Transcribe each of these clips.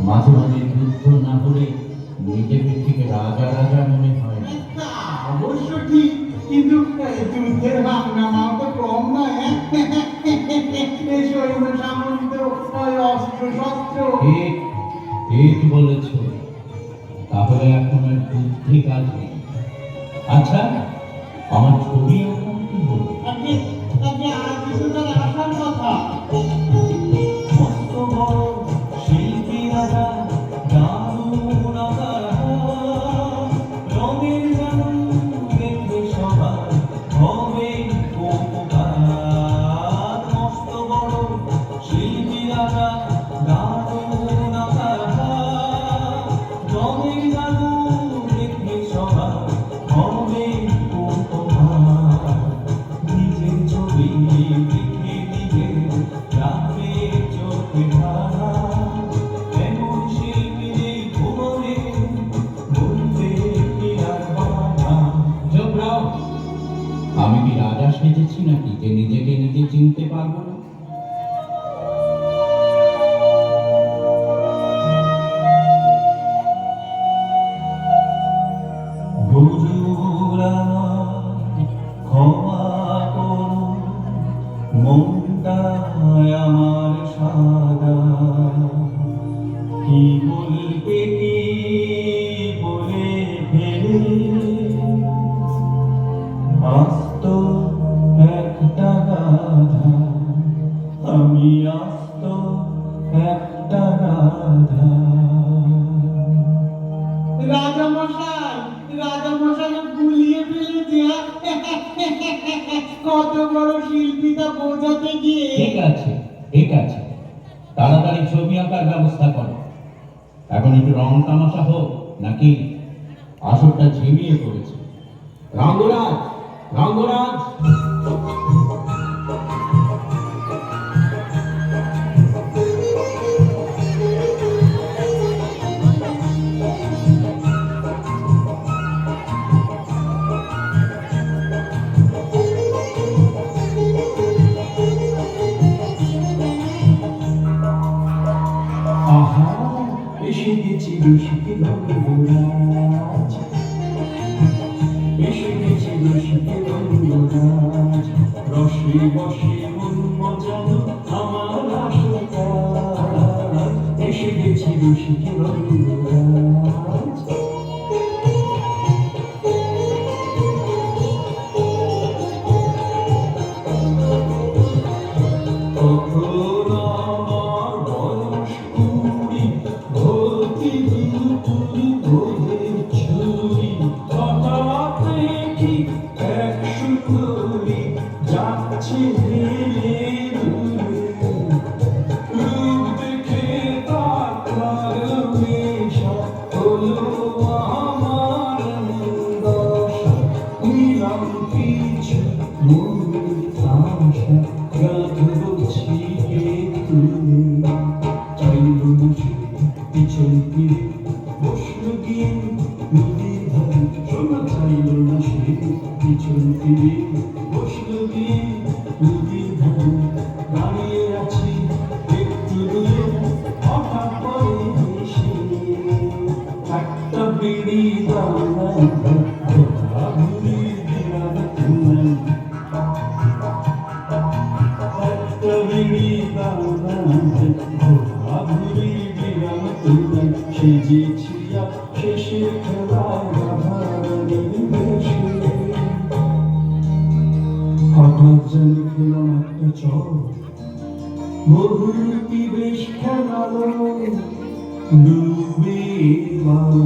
মাঝে মাঝে যুদ্ধ না করে নিজেকে ঠিক রাজা রাজা মনে হয়। অবশ্য ঠিক, কিন্তু যুদ্ধের হাঙ্গামাও তো কম নয়। সৈন্য সামন্ত অস্ত্র শস্ত্র। ঠিক বলেছ। তাহলে এখন আর যুদ্ধে কাজ নেই। আচ্ছা, আমার ছবি এখন কি বলবো? আর কিছু তার আসার কথা। শিল্পী রাজা দারুণ আকার রঙের গান দেখবে সবাই। সেজেছি নাকি যে নিজেকে নিজে চিনতে পারবো না? হুজুর আমার ক্ষমা করুন, মনটা আমার সাদা, কি বলবে কি বলে ফেলে আস্ত একটা গাধা, আমি আস্ত একটা গাধা। রাজামশাই গুলিয়ে ফেলেছে। কত বড় শিল্পী তা বোঝাতে গিয়ে। ঠিক আছে, ঠিক আছে, তাড়াতাড়ি ছবি আঁকার ব্যবস্থা করো। এখন একটু রং তামাশা হোক, নাকি আসরটা ঝিমিয়ে পড়েছে। রঙ্গরাজ, রঙ্গরাজ! আহা, এসে গেছি রসিকে রঙ্গরাজ, এসে গেছি রসিকে রঙ্গরাজ, রসে বসে মন মজানো আমার আসল কাজ, এসে গেছি রসিকে রঙ্গরাজ। তখন আমার বয়স 20, ভর্তি দুপুরি বোধের ছুরি, হঠাৎ দেখি এক সুন্দরী যাচ্ছে ধীরে দূরে, রূপ দেখে তার ভালোবেসা হলো আমার দশা, নিলাম কিছু মনের আশা, গাঁথছি একটু, চাইল না সে পিছন ফিরে বসলো গিয়ে নদীর ধারে, শোনা চাইল না সে পিছন ফিরে বসলো গিয়ে নদীর ধারে, দাঁড়িয়ে আছি একটু দূরে, হঠাৎ পরে এসে একটা বিড়ি দাও না, ঘুরি দিলাম তোমায়, একটা বিড়ি দাও না, ঘুরি দিলাম তোমায়, সেজেছি আর শেষে খেলায় রাধারানীর বেশে। হঠাৎ যেন খেলাম একটা চর, বহুরূপী বেশ খেলালো ডুবে বান।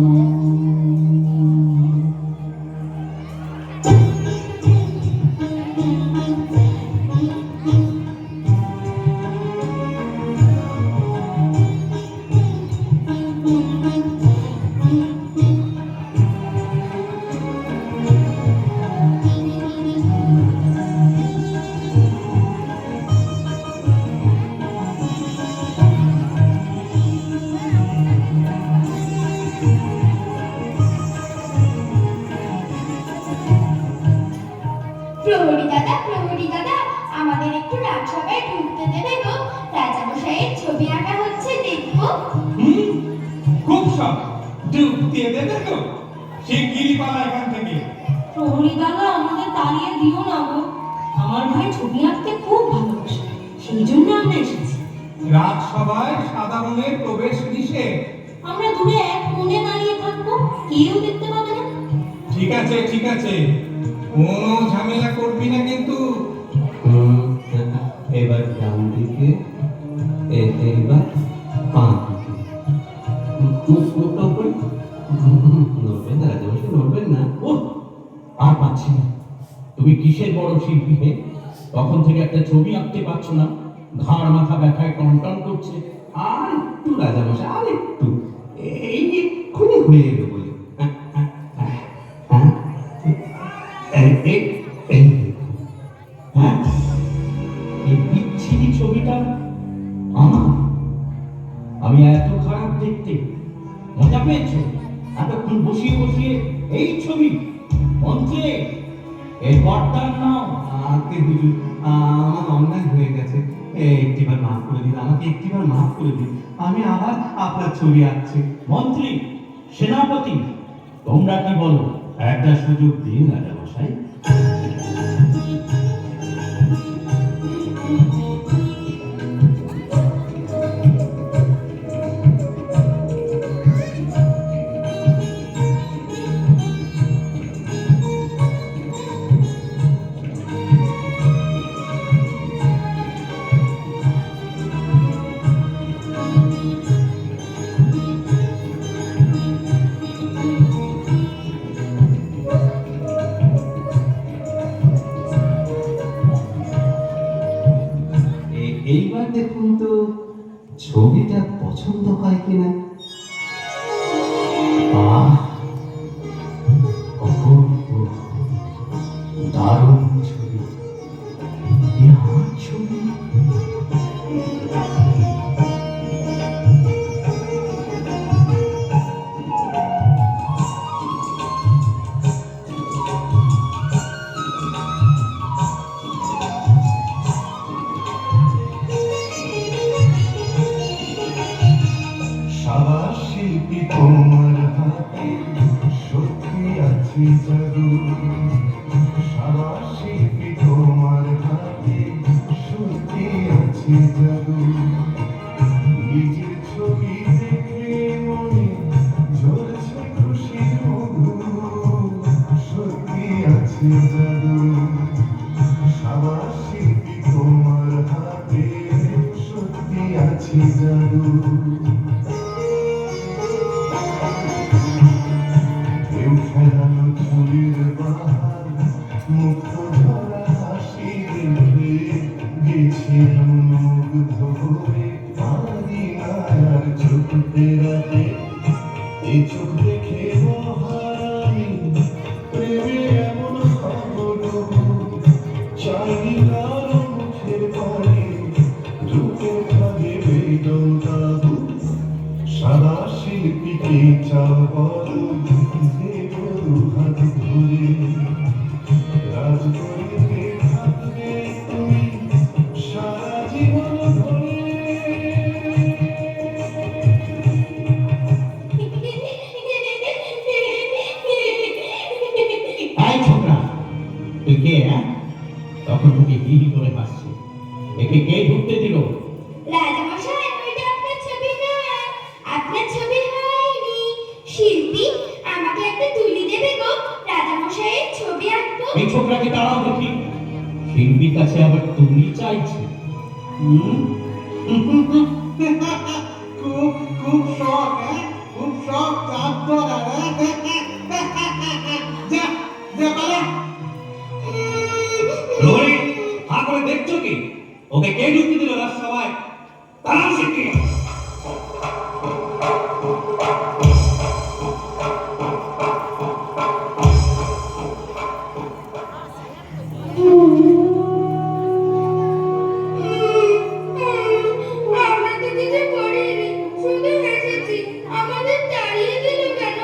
প্রহরী দাদা, আমাদের একটু রাজসভায় ঢুকতে দেবে গো। রাজামশাইয়ের ছবি আঁকা হচ্ছে, দেখবো। খুব সব ডুব দিয়ে দেবে তো, সে গিরিপালা এখান থেকে। প্রহরী দাদা, আমাদের তাড়িয়ে দিও না গো। আমার ভাই ছবি আঁকতে খুব ভালোবাসে, সেই জন্য আমরা এসেছি। রাজসভায় সাধারণের প্রবেশ নিষেধ। আমরা দূরে এক কোণে দাঁড়িয়ে থাকবো, কেউ দেখতে পাবে না। ঠিক আছে, ঠিক আছে, কোনো ঝামেলা করবি না কিন্তু। এবার ডান দিকে, এবার বাঁ দিকে, নড়বেন না রাজামশাই, নড়বেন না। ও, আর পাচ্ছি না। তুমি কিসের বড় শিল্পী হে? তখন থেকে একটা ছবি আঁকতে পারছো না, ঘাড় মাথা ব্যথায় টনটন করছে। আর একটু রাজামশাই, আর একটু, এই এক্ষুনি হয়ে এলো বলে। হ্যাঁ, এই বিচ্ছিরি ছবিটা আমার। আমি এত খারাপ দেখতে, মজা পেয়েছো এতক্ষণ বসিয়ে বসিয়ে? এই ছবি মন্ত্রে, এরপর তার নাম আগে হুজুর, আমার অন্যায় হয়ে গেছে, একটিবার মাফ করে দিন, আমাকে একটিবার মাফ করে দিন, আমি আবার আপনার ছবি আঁকছি। মন্ত্রী, সেনাপতি, তোমরা কি বলো? একটা সুযোগ দিন রাজামশাই। এইবার দেখুন তো ছবিটা পছন্দ হয় কিনা। আহ, অপূর্ব, দারুণ ছবি, এ আমার ছবি। সাবাস শিল্পী, তোমার হাতে সত্যি আছে জাদু। সাবাস শিল্পী, তোমার হাতে সত্যি আছে জাদু। নিজের ছবি দেখে মনে ঝরছে খুশির মধু। সত্যি আছে জাদু। সাবাস শিল্পী, তোমার হাতে সত্যি আছে জাদু। কেউ ফেরানো চুলের বাহার, মুক্ত ধরা হাসি দেখে গেছে মুগ্ধ হয়ে। পারি না আর চোখ ফেরাতে, এ চোখ দেখে মহারানী প্রেমে এমন খবর। চাইনি কারো মুখের পরে, রূপের ভাগে বেদন কাবু। সাদা শিল্পীকে চাও বলো, দেব হাত ধরে। রাজগড়িতে থাকবে তুমি সারা জীবন ধরে। এই ছোকরা, তুই কে? তখন তোকে হি হি করে হাসছে, একে কে ঢুকতে দিল? রাজামশাই, ওইটা আপনার ছবি নয়, আপনার ছবি হয়নি। শিল্পী, আমাকে একটা তুলি দেবে গো, রাজামশাইয়ের ছবি আঁকবো। এই ছোকরাকে তাড়াও দেখি, শিল্পীর কাছে আবার তুলি চাইছে। খুব খুব শখ, খুব শখ চাঁদ করা। যা যা পালা। প্রহরী, হা করে দেখছো কি? ওকে কে ঢুকতে দিল রাজসভায়? তাড়াও শিগগির। আমরা তো কিছু করিনি, শুধু হেসেছি। আমাদের তাড়িয়ে দিল কেন?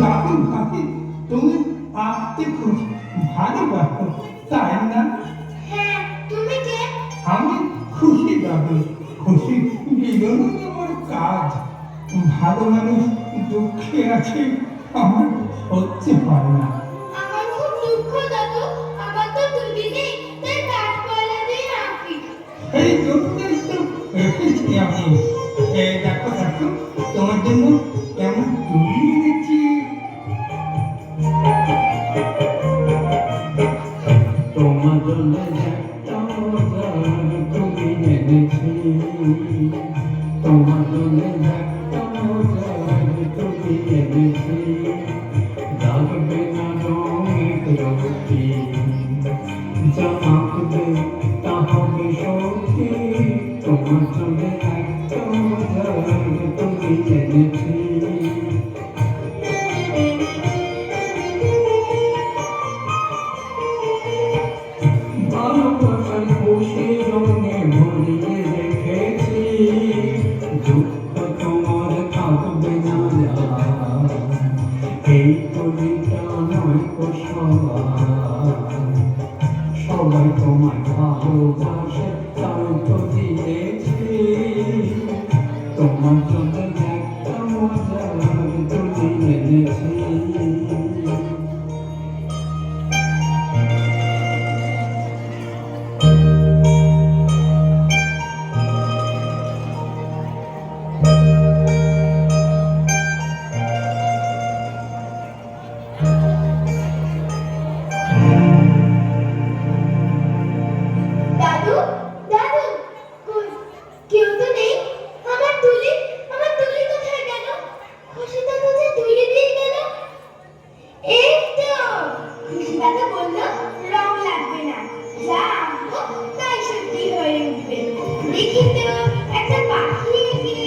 দাদু ভাই, তুমি আঁকতে খুব ভালোবাসো, তাই না? হ্যাঁ, তুমি কে? আমি খুশি দাদু। খুশি বিনোদন আমার কাজ। ভালো মানুষ দুঃখে আছে, আমার হচ্ছে পারে না। আমার খুব দুঃখ দাদু, আমার তো তুলি নেই, তাই কাঠকয়লা দিয়ে আঁকি। এই জন্যই তো এসেছি আমি। দেখো দেখো, তোমার জন্য কেমন তুলি এনেছি। তোমার জন্য একটা মজার তুমি এনেছি, তোমার জন্য একটা মজার তুমি এনেছি, লাগবে না রঙের রতি, যা আঁকবে তা হবে সত্যি, তোমার জন্য একটা মজার তুমি এনেছি। ভালোবাসার খুশি রঙে ভরিয়ে রেখেছি, দুঃখ তোমার থাকবে না আর, এই কবিতা নয় তো সবাই তোমায় ভালোবাসে তাই তো দিয়েছি, তোমার জন্য একটা মজার তুমি এনেছি। দাদু, দাদু, কই? কেউ তো নেই। আমার তুলি, আমার তুলি কোথায় গেল? খুশি দাদু যে তুলি দিয়ে গেল। এই তো, খুশি দাদু বললো রং লাগবে না, যা আঁকবো তাই সত্যি হয়ে উঠবে। দেখি তো একটা পাখি এঁকে।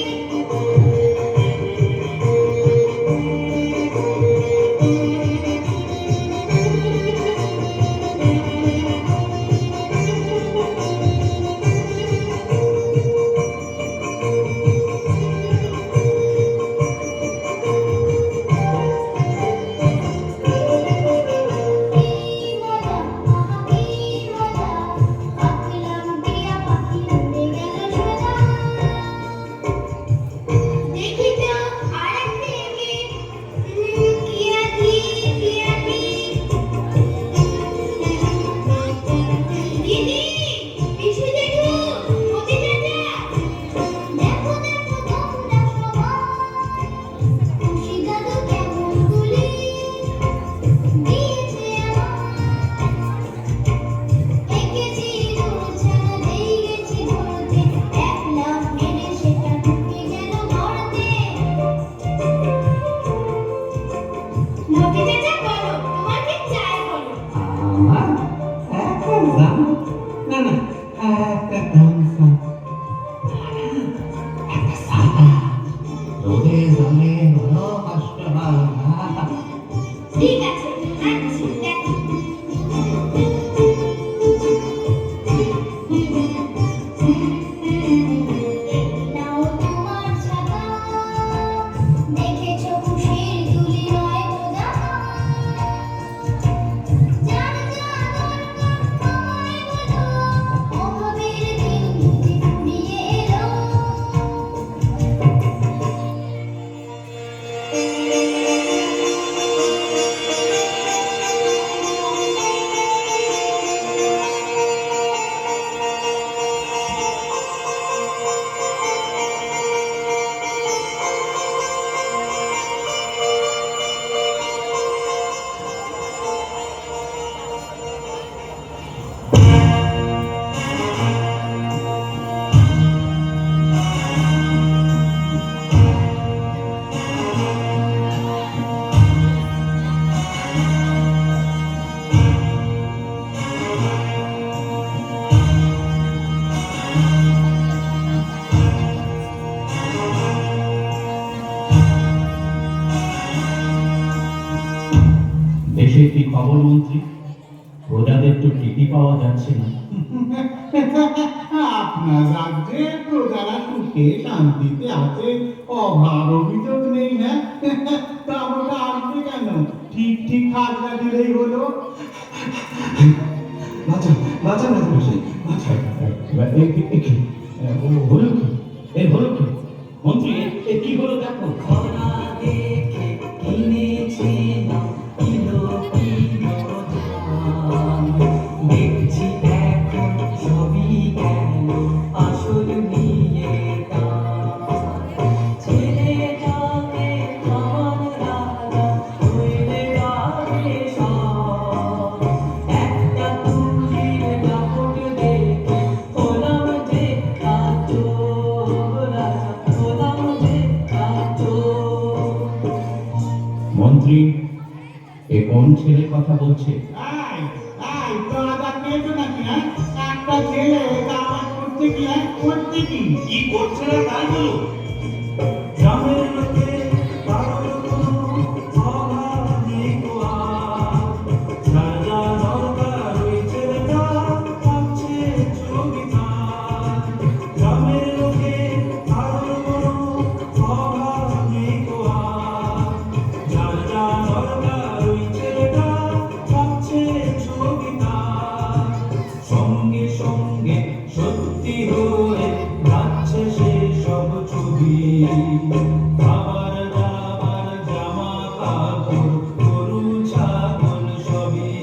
আমার একটা গান, না না একটা গামছা, একটা সাদা রোদে জলে ভালোবাসা। ঠিক আছে, আচ্ছা দেখো। নাও তোমার ছাতা, দেখেছো খুশির তুলি নয় তো জামা। যার যা দরকার আমায় বলো, অভাবের দিন যদি ফুরিয়ে এলো। দেশের কি খবর মন্ত্রী? প্রজাদের তো টিকি পাওয়া যাচ্ছে না। আপনার রাজ্যে প্রজারা সুখে শান্তিতে আছে, অভাব অভিযোগ নেই। হ্যাঁ, তা আমরা আসবে মন্ত্রী, এ কোন ছেলে কথা বলছে? তো আবার পেয়েছো নাকি? হ্যাঁ, একটা ছেলে তা আবার করছে কি? হ্যাঁ, করছে কি? কি করছে না তাই বলো। গ্রামের লোকে কারোর কোনো অভাব নেই গো আর। যার যা দরকার ওই ছেলেটা পাচ্ছে জমিদার। গ্রামের লোকে কারোর কোনো অভাব নেই গো আর। যার যা দরকার ওই ছেলেটা পাচ্ছে জমিদার। সঙ্গে সঙ্গে সত্যি হয়ে যাচ্ছে সে সব ছবি। খাবার দাবার জামা কাপড় গরু ছাগল সবই।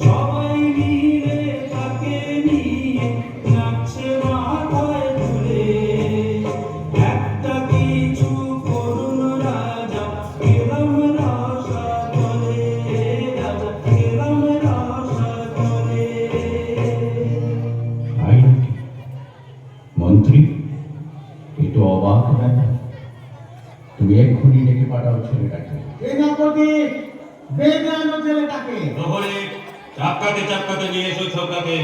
সবাই মিলে তাকে নিয়ে যাচ্ছে মাথায় তুলে। একটা কিছু করুন রাজা, এরম রসা চলে। রাজা এরম রসা চলে। তাই নাকি? মন্ত্রী, এ তো অবাক ব্যাপার। তুমি এক্ষুনি ডেকে পাঠাও ছেলেটাকে। সেনাপতি, বেঁধে আনো ছেলেটাকে। প্রহরী, চাপকাতে চাপকাতে নিয়ে এসো ছোকরাকে।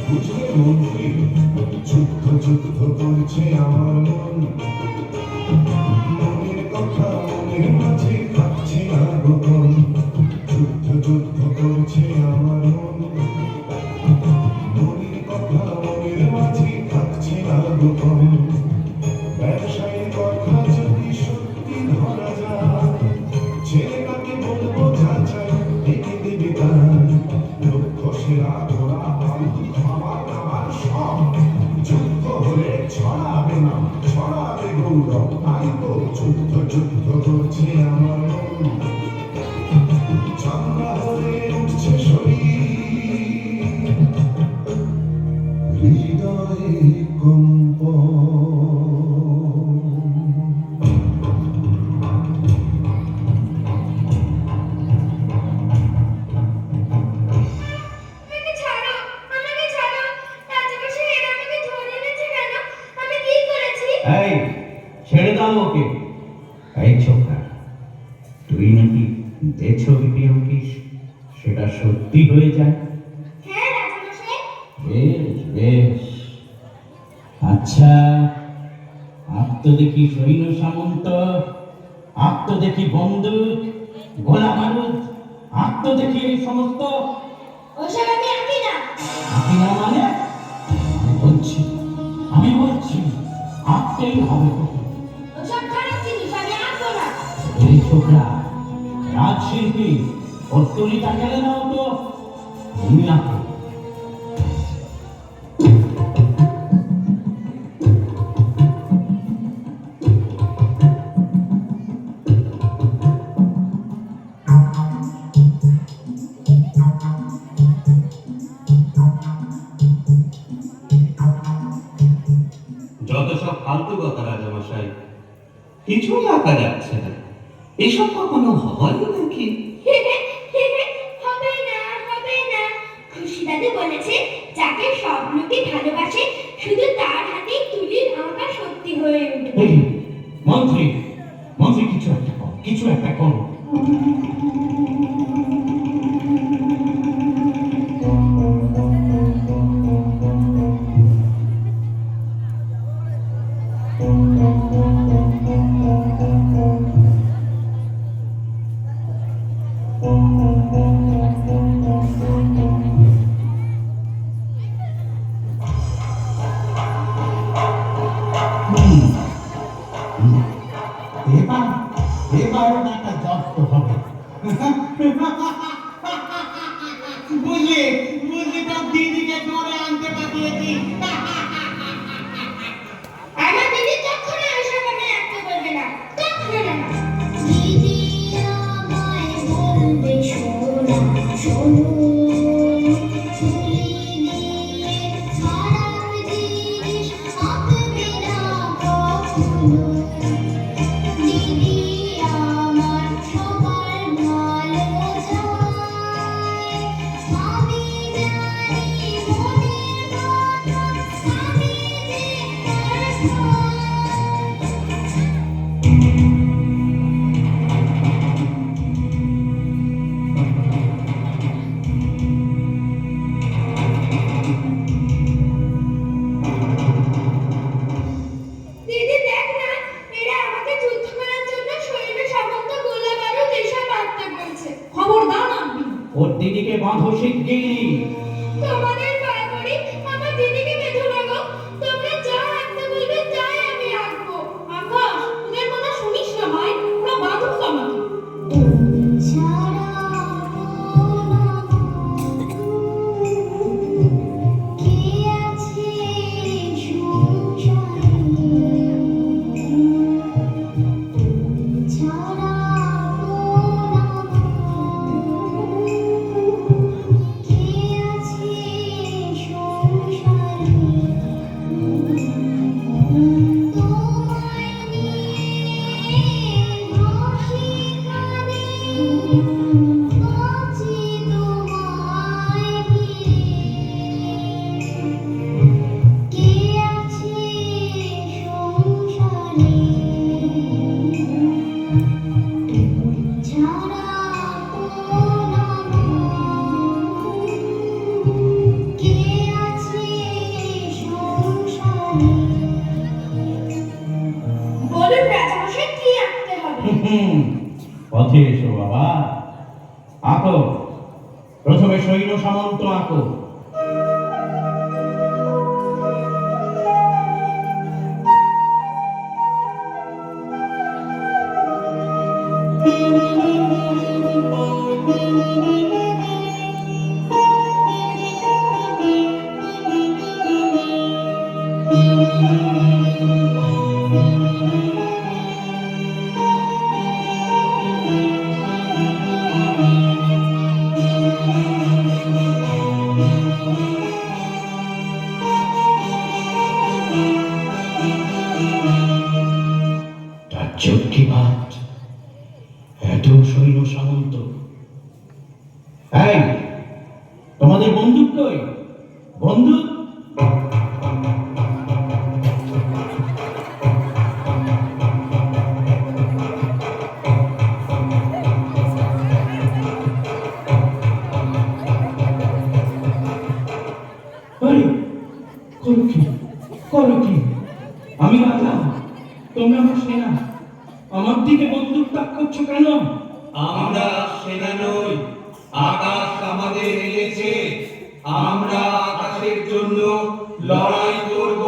বুঝলে মন্ত্রী, যুদ্ধ যুদ্ধ করছে আমার মন। মনের কথা মনের মাঝে থাকছে না গোপন। যুদ্ধ যুদ্ধ করছে আমার মন। মনের কথা মনের মাঝে থাকছে না গোপন। ব্যবসায়ীর কথা যদি সত্যি ধরা যায়, ছেলেটাকে বলবো যা চাই ডেকে দেবে তার। লক্ষ্য সেরা ঘোড়া খাবার দাবার সব। যুদ্ধ হলে ছড়াবে না, ছড়াবে গৌরব। তাই তো যুদ্ধ যুদ্ধ করছে আমার মন। চাঙ্গা হয়ে উঠছে শরীর, হৃদয়ে কম্পন। আমাকে ছাড়ো, আমাকে ছাড়ো। রাজামশাই এরা আমাকে ধরে এনেছে কেন? আমি কি করেছি? এই, ছেড়ে দাও ওকে। এই ছোকরা, তুই নাকি যে ছবিটি আঁকিস সেটা সত্যি হয়ে যায়? হ্যাঁ রাজামশাই। বেশ বেশ। আচ্ছা, আপ তো দেখি সৈন্য সামন্ত, আপ তো দেখি বন্দুক গোলা বারুদ, আপ তো দেখি এই সমস্ত। ওসব আমি আঁকি না। আঁকি না মানে? আমি বলছি আঁকতেই হবে তোকে। ওসব খারাপ জিনিস আমি আঁকবো না। এই ছোকরা, রাজশিল্পী, ওর তুলিটা গেলে নাও তো, তুমি আঁকো। যত সব ফালতু কথা রাজামশাই, কিছুই আঁকা যাচ্ছে না। এসব কখনো হয় নাকি? হবে না, হবে না। খুশি দাদু বলেছে যাকে সব লোকে ভালোবাসে শুধু তার হাতেই তুলির আঁকা সত্যি হয়ে উঠবে। এই, মন্ত্রী, মন্ত্রী কিছু একটা কর, কিছু একটা করো। এবার এবারও একটা জব্দ হবে। বুঝলি, বুঝলি, তোর দিদিকে ধরে আনতে পাঠিয়েছি। আমার দিদি কখনো এসব মনে রাখতে বলবে না, কখনো না। দিদি আমায় বলবে শোনা, শোনো, তুলি দিয়ে সারার আঁকবো শিগগিরই। তোমাদের পায়ে পড়ি, আমার দিদিকে বেঁধো না গো। তোমরা যা আঁকতে বলবে তাই আমি আঁকবো। আকাশ, ওদের কথা শুনিস না ভাই, ওরা বাঁধুক আমাকে। ছাড়া কে আছে সংসারে ছাড়া কে আছে সংসারে তোমায় নিয়ে হাসি কাঁদে বাঁচি তোমায় ঘিরে কে আছে সংসারে ছাড়া কে আছে সংসারে বলুন রাজামশাই কি আঁকতে হবে? পথে এসো বাবা, আঁকো। প্রথমে সৈন্য সামন্ত আঁকো। তাজ্জব কি বাত, এত সৈন্য সামন্ত। এই, তোমাদের বন্দুক কই? বন্দুক? আরে, করো কি? করো কি? আমি রাজা, তোমরা আমার সেনা, আমার দিকে বন্দুক তাক করছো কেন? আমরা সেনা নই, আকাশ আমাদের এনেছে, আমরা আকাশের জন্য লড়াই করব।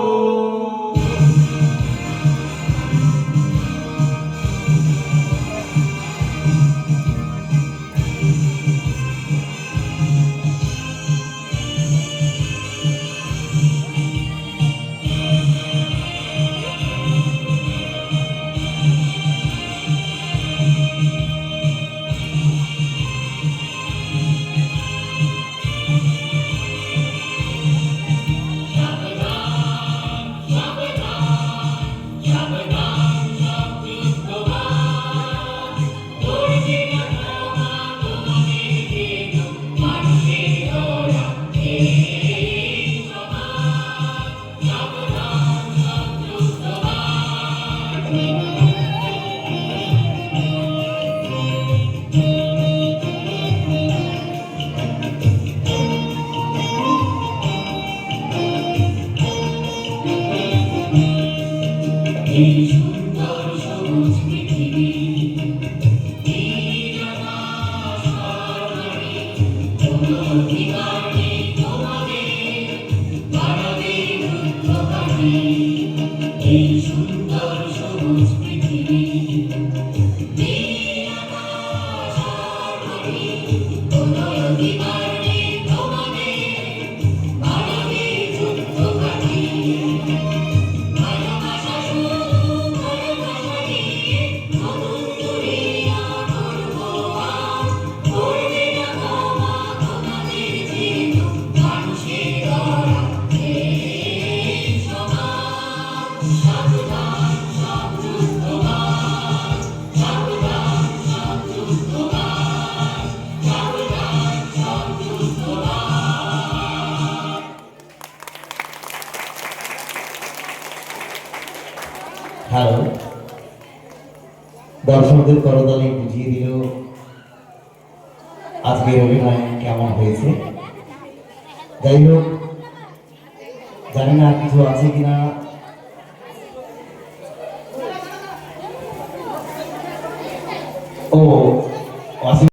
হ্যালো, দর্শকদের করতালি বুঝিয়ে দিল আজকের অভিনয় কেমন হয়েছে। যাই হোক, জানি না কিছু আছে কিনা। ও